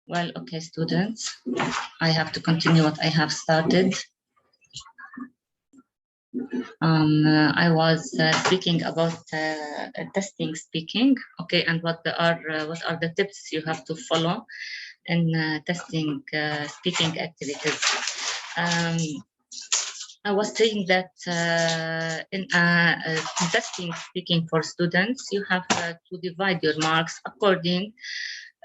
Well, okay, students, I have to continue what I have started. I was speaking about testing speaking, okay, and what are the tips you have to follow in testing speaking activities. I was saying that in testing speaking for students, you have to divide your marks according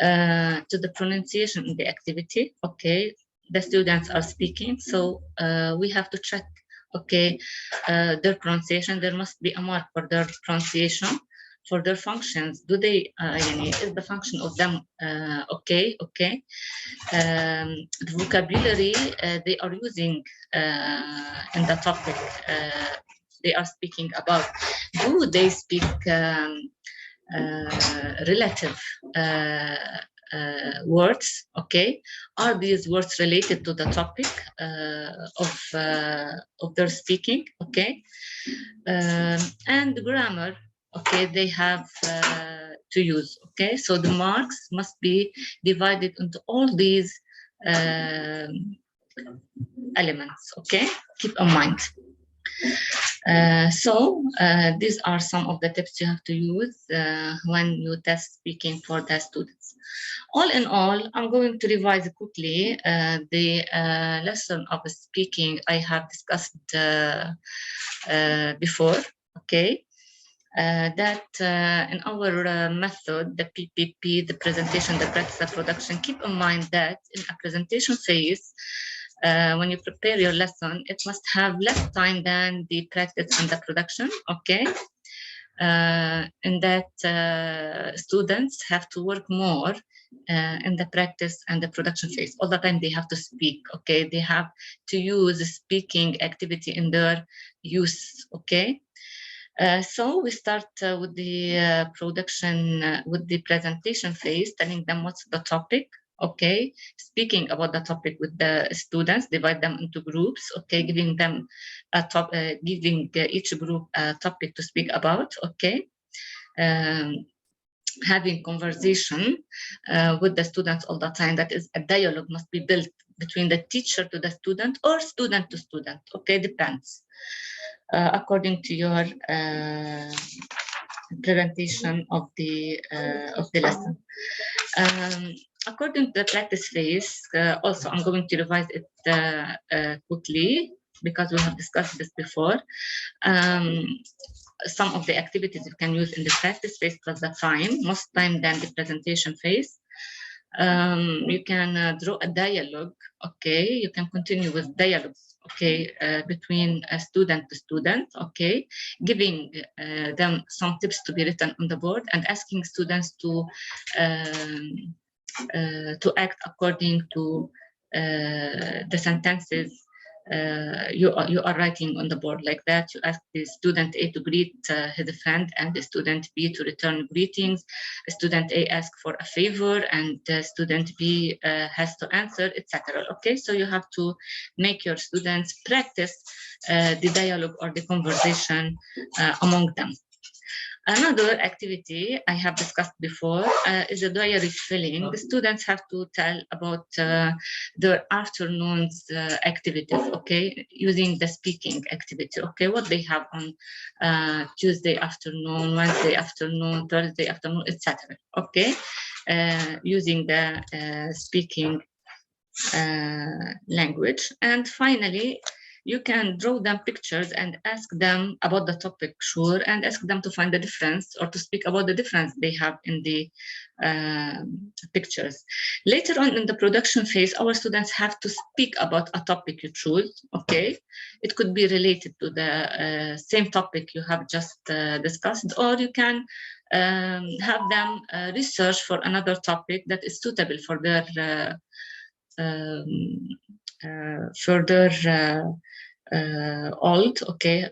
to the pronunciation in the activity. Okay, the students are speaking, so we have to check. Okay, their pronunciation. There must be a mark for their pronunciation. For their functions, do they? Is the function of them okay? Okay. The vocabulary they are using in the topic they are speaking about. Do they speak relative words? Okay, are these words related to the topic of their speaking? Okay, and grammar. Okay, they have to use. Okay, so the marks must be divided into all these elements. Okay, keep in mind. These are some of the tips you have to use when you test speaking for the students. All in all, I'm going to revise quickly the lesson of speaking I have discussed before. Okay, that in our method, the PPP, the presentation, the practice, the production, keep in mind that in a presentation phase, when you prepare your lesson, it must have less time than the practice and the production, okay? In that students have to work more in the practice and the production phase. All the time they have to speak, okay? They have to use the speaking activity in their use, okay? So we start with the production, with the presentation phase, telling them what's the topic, okay, speaking about the topic with the students, divide them into groups, okay, giving them giving each group a topic to speak about, okay, having conversation with the students all the time. That is, a dialogue must be built between the teacher to the student or student to student, okay, depends according to your presentation of the lesson. According to the practice phase, also I'm going to revise it quickly because we have discussed this before. Some of the activities you can use in the practice phase plus the time, most time than the presentation phase. You can draw a dialogue, okay? You can continue with dialogues, okay, between a student to student, okay? Giving them some tips to be written on the board and asking students to act according to the sentences you are writing on the board. Like that, you ask the student A to greet his friend and the student B to return greetings. Student A asks for a favor and student B has to answer, etc. Okay, so you have to make your students practice the dialogue or the conversation among them. Another activity I have discussed before is a diary filling. The students have to tell about their afternoon's activities, okay, using the speaking activity, okay, what they have on Tuesday afternoon, Wednesday afternoon, Thursday afternoon, etc. Okay, using the speaking language. And finally, you can draw them pictures and ask them about the topic, sure, and ask them to find the difference or to speak about the difference they have in the pictures. Later on in the production phase, our students have to speak about a topic you choose, okay? It could be related to the same topic you have just discussed, or you can have them research for another topic that is suitable for their further old, okay,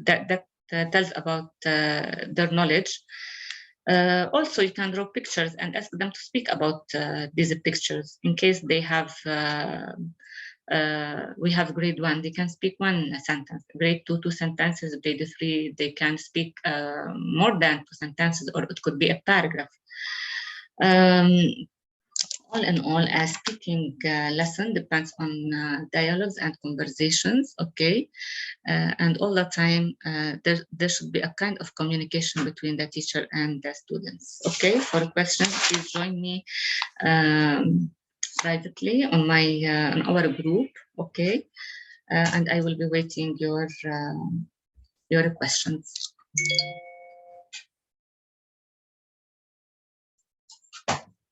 that tells about their knowledge. Also, you can draw pictures and ask them to speak about these pictures. In case they have, we have grade 1, they can speak one sentence. Grade 2, 2 sentences. Grade 3, they can speak more than 2 sentences, or it could be a paragraph. all in all, a speaking lesson depends on dialogues and conversations, okay? And all the time, there should be a kind of communication between the teacher and the students, okay? For questions, please join me privately on on our group, okay? And I will be waiting your questions.